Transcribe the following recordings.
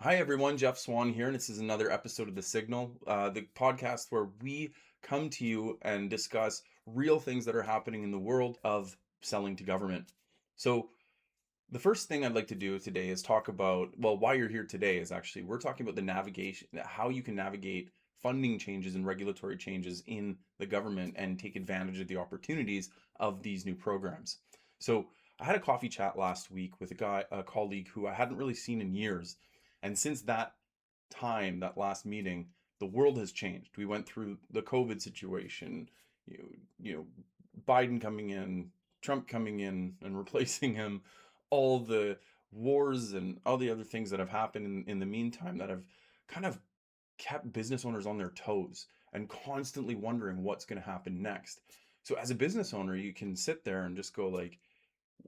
Hi everyone, Jeff Swan here, and this is another episode of The Signal, the podcast where we come to you and discuss real things that are happening in the world of selling to government. So, the first thing I'd like to do today is talk about, well, why you're here today is actually we're talking about the navigation, how you can navigate funding changes and regulatory changes in the government and take advantage of the opportunities of these new programs. So, I had a coffee chat last week with a colleague who I hadn't really seen in years. And since that time, that last meeting, the world has changed. We went through the COVID situation, you know, Biden coming in, Trump coming in and replacing him, all the wars and all the other things that have happened in the meantime that have kind of kept business owners on their toes and constantly wondering what's going to happen next. So as a business owner, you can sit there and just go like,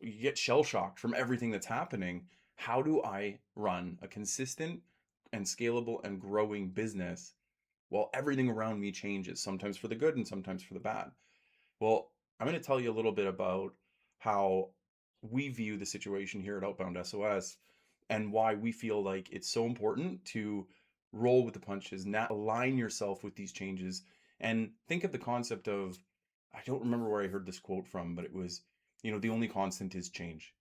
you get shell shocked from everything that's happening. How do I run a consistent and scalable and growing business while everything around me changes, sometimes for the good and sometimes for the bad? Well, I'm going to tell you a little bit about how we view the situation here at Outbound SOS and why we feel like it's so important to roll with the punches, not align yourself with these changes, and think of the concept of, I don't remember where I heard this quote from, but it was, the only constant is change.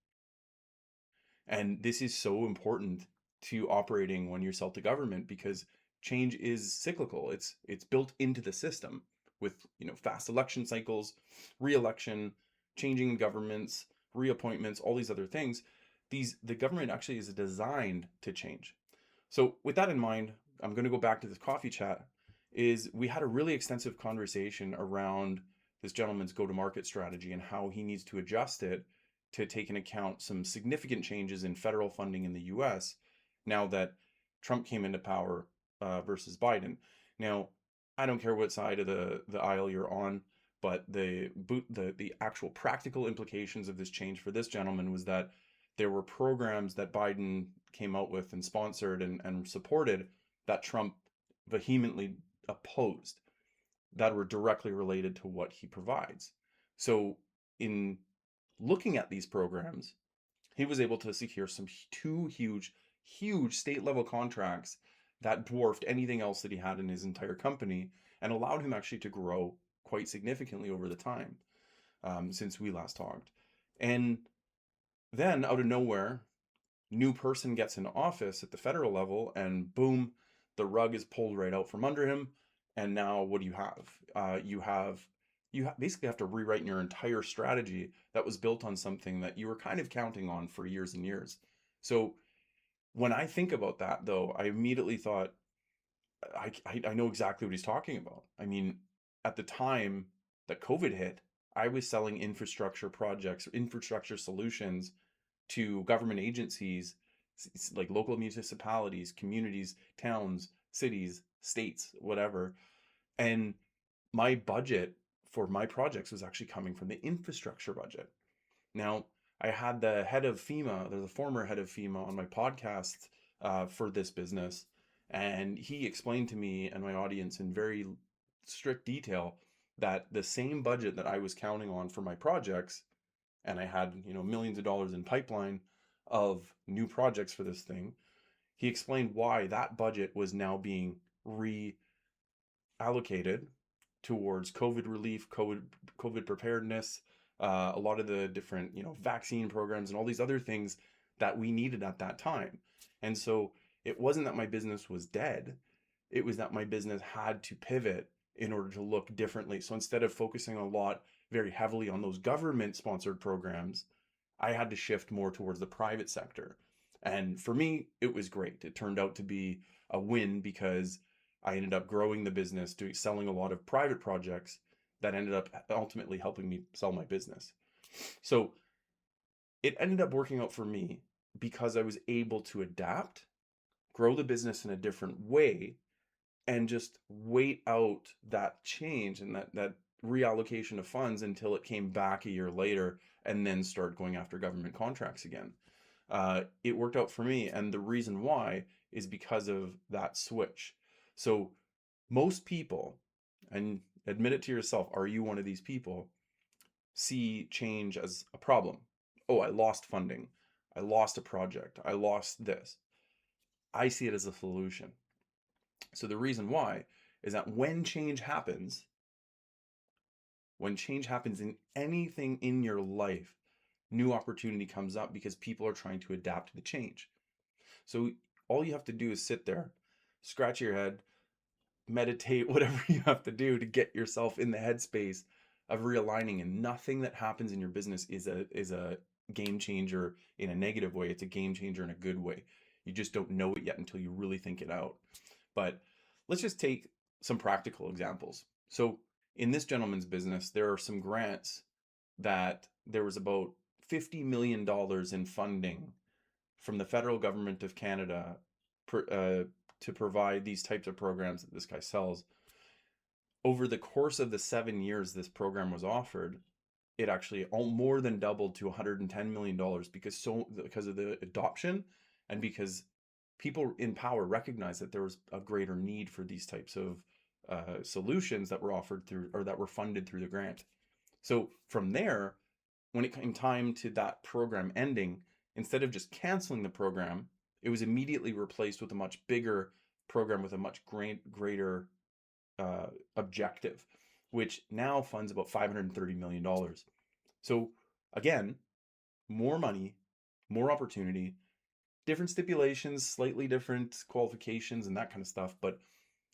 And this is so important to operating when you sell to government because change is cyclical. It's built into the system with, fast election cycles, re-election, changing governments, reappointments, all these other things. The government actually is designed to change. So with that in mind, I'm going to go back to this coffee chat. Is we had a really extensive conversation around this gentleman's go-to-market strategy and how he needs to adjust it to take into account some significant changes in federal funding in the US now that Trump came into power versus Biden. Now, I don't care what side of the aisle you're on, but the actual practical implications of this change for this gentleman was that there were programs that Biden came out with and sponsored and supported that Trump vehemently opposed that were directly related to what he provides. So in looking at these programs, he was able to secure two huge state level contracts that dwarfed anything else that he had in his entire company and allowed him actually to grow quite significantly over the time since we last talked. And then out of nowhere, new person gets in office at the federal level and boom, the rug is pulled right out from under him. And now what do you have? Basically have to rewrite your entire strategy that was built on something that you were kind of counting on for years and years. So when I think about that, though, I immediately thought, I know exactly what he's talking about. I mean, at the time that COVID hit, I was selling infrastructure projects, infrastructure solutions to government agencies like local municipalities, communities, towns, cities, states, whatever. And my budget for my projects was actually coming from the infrastructure budget. Now, I had the head of FEMA, there's a former head of FEMA on my podcast for this business, and he explained to me and my audience in very strict detail that the same budget that I was counting on for my projects, and I had, millions of dollars in pipeline of new projects for this thing. He explained why that budget was now being reallocated towards COVID relief, COVID preparedness, a lot of the different, vaccine programs and all these other things that we needed at that time. And so it wasn't that my business was dead. It was that my business had to pivot in order to look differently. So instead of focusing a lot very heavily on those government sponsored programs, I had to shift more towards the private sector. And for me, it was great. It turned out to be a win because I ended up growing the business, selling a lot of private projects that ended up ultimately helping me sell my business. So it ended up working out for me because I was able to adapt, grow the business in a different way, and just wait out that change and that reallocation of funds until it came back a year later and then start going after government contracts again. It worked out for me. And the reason why is because of that switch. So most people, and admit it to yourself, are you one of these people, see change as a problem? Oh, I lost funding. I lost a project. I lost this. I see it as a solution. So the reason why is that when change happens in anything in your life, new opportunity comes up because people are trying to adapt to the change. So all you have to do is sit there, scratch your head, meditate, whatever you have to do to get yourself in the headspace of realigning. And nothing that happens in your business is a game changer in a negative way. It's a game changer in a good way. You just don't know it yet until you really think it out. But let's just take some practical examples. So in this gentleman's business, there are some grants that there was about $50 million in funding from the federal government of Canada to provide these types of programs that this guy sells. Over the course of the 7 years this program was offered, it actually more than doubled to $110 million because of the adoption and because people in power recognized that there was a greater need for these types of solutions that were offered through or that were funded through the grant. So from there, when it came time to that program ending, instead of just canceling the program, it was immediately replaced with a much bigger program with a much greater objective, which now funds about $530 million. So again, more money, more opportunity, different stipulations, slightly different qualifications and that kind of stuff. But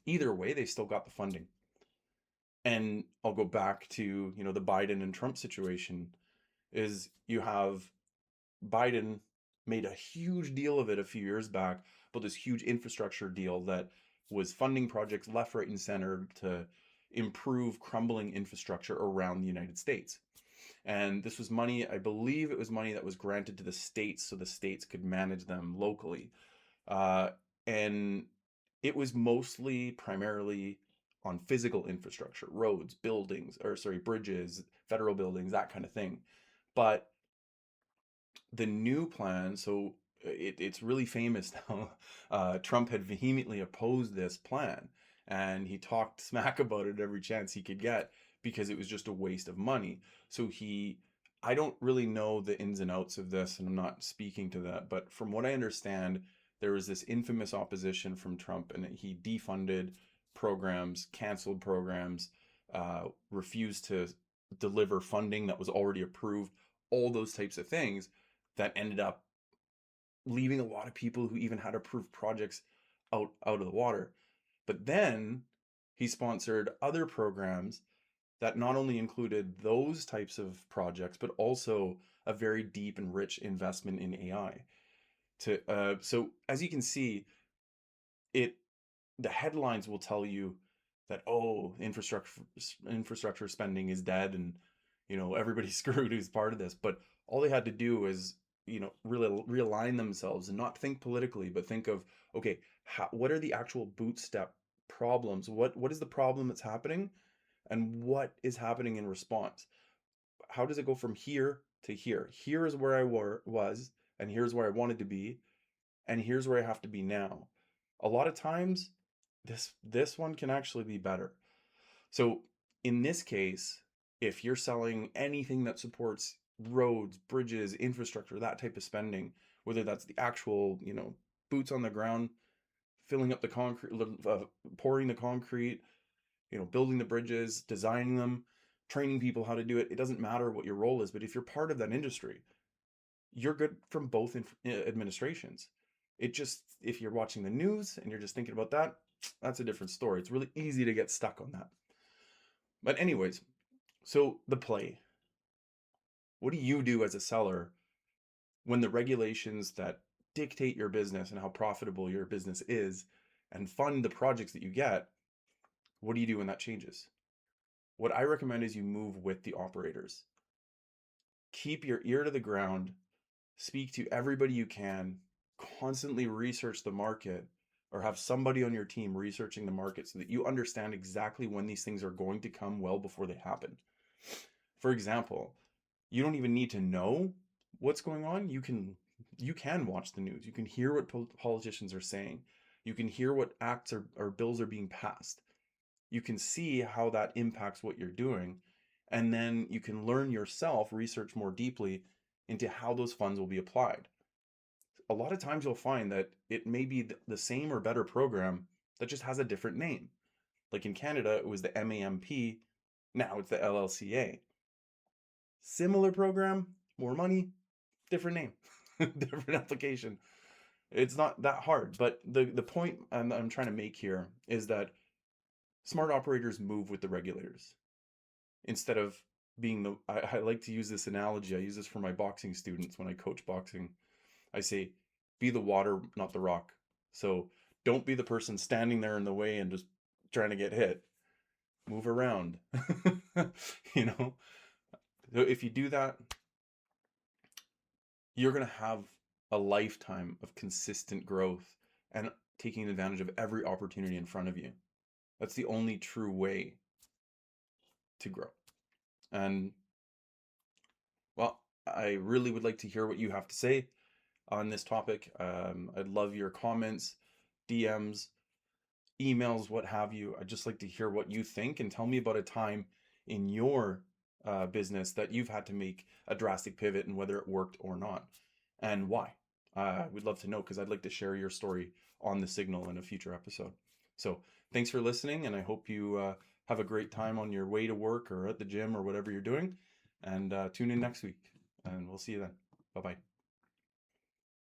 either way, they still got the funding. And I'll go back to, the Biden and Trump situation is you have Biden made a huge deal of it a few years back about this huge infrastructure deal that was funding projects left, right, and center to improve crumbling infrastructure around the United States. And this was money, I believe it was money that was granted to the states so the states could manage them locally. Uh, and it was primarily on physical infrastructure, roads, bridges, federal buildings, that kind of thing. But the new plan, so it's really famous now. Trump had vehemently opposed this plan, and he talked smack about it every chance he could get because it was just a waste of money. So I don't really know the ins and outs of this, and I'm not speaking to that, but from what I understand, there was this infamous opposition from Trump, and he defunded programs, canceled programs, refused to deliver funding that was already approved, all those types of things that ended up leaving a lot of people who even had approved projects out of the water. But then he sponsored other programs that not only included those types of projects, but also a very deep and rich investment in AI. So as you can see, it the headlines will tell you that, oh, infrastructure spending is dead, and everybody's screwed who's part of this. But all they had to do is really realign themselves and not think politically, but think of, okay, what are the actual bootstrap problems? What is the problem that's happening, and what is happening in response? How does it go from here to here? Here is where I was, and here's where I wanted to be, and here's where I have to be now. A lot of times, this one can actually be better. So in this case, if you're selling anything that supports roads, bridges, infrastructure, that type of spending, whether that's the actual, boots on the ground, filling up the concrete, pouring the concrete, building the bridges, designing them, training people how to do it. It doesn't matter what your role is, but if you're part of that industry, you're good from both administrations. It just, if you're watching the news and you're just thinking about that, that's a different story. It's really easy to get stuck on that. But anyways, so the play. What do you do as a seller when the regulations that dictate your business and how profitable your business is and fund the projects that you get, what do you do when that changes? What I recommend is you move with the operators. Keep your ear to the ground, speak to everybody you can, constantly research the market, or have somebody on your team researching the market so that you understand exactly when these things are going to come well before they happen. For example, you don't even need to know what's going on. You can watch the news. You can hear what politicians are saying. You can hear what acts or bills are being passed. You can see how that impacts what you're doing. And then you can learn yourself, research more deeply into how those funds will be applied. a lot of times you'll find that it may be the same or better program that just has a different name. Like in Canada, it was the MAMP, now it's the LLCA. Similar program, more money, different name, different application. It's not that hard, but the point I'm trying to make here is that smart operators move with the regulators instead of being the. I like to use this analogy. I use this for my boxing students when I coach boxing. I say, be the water, not the rock. So don't be the person standing there in the way and just trying to get hit. Move around. You know? So if you do that, you're going to have a lifetime of consistent growth and taking advantage of every opportunity in front of you. That's the only true way to grow. And well, I really would like to hear what you have to say on this topic. I'd love your comments, DMs, emails, what have you. I'd just like to hear what you think and tell me about a time in your business that you've had to make a drastic pivot and whether it worked or not and why. We'd love to know because I'd like to share your story on the Signal in a future episode. So thanks for listening, and I hope you have a great time on your way to work or at the gym or whatever you're doing. And tune in next week, and we'll see you then. Bye bye.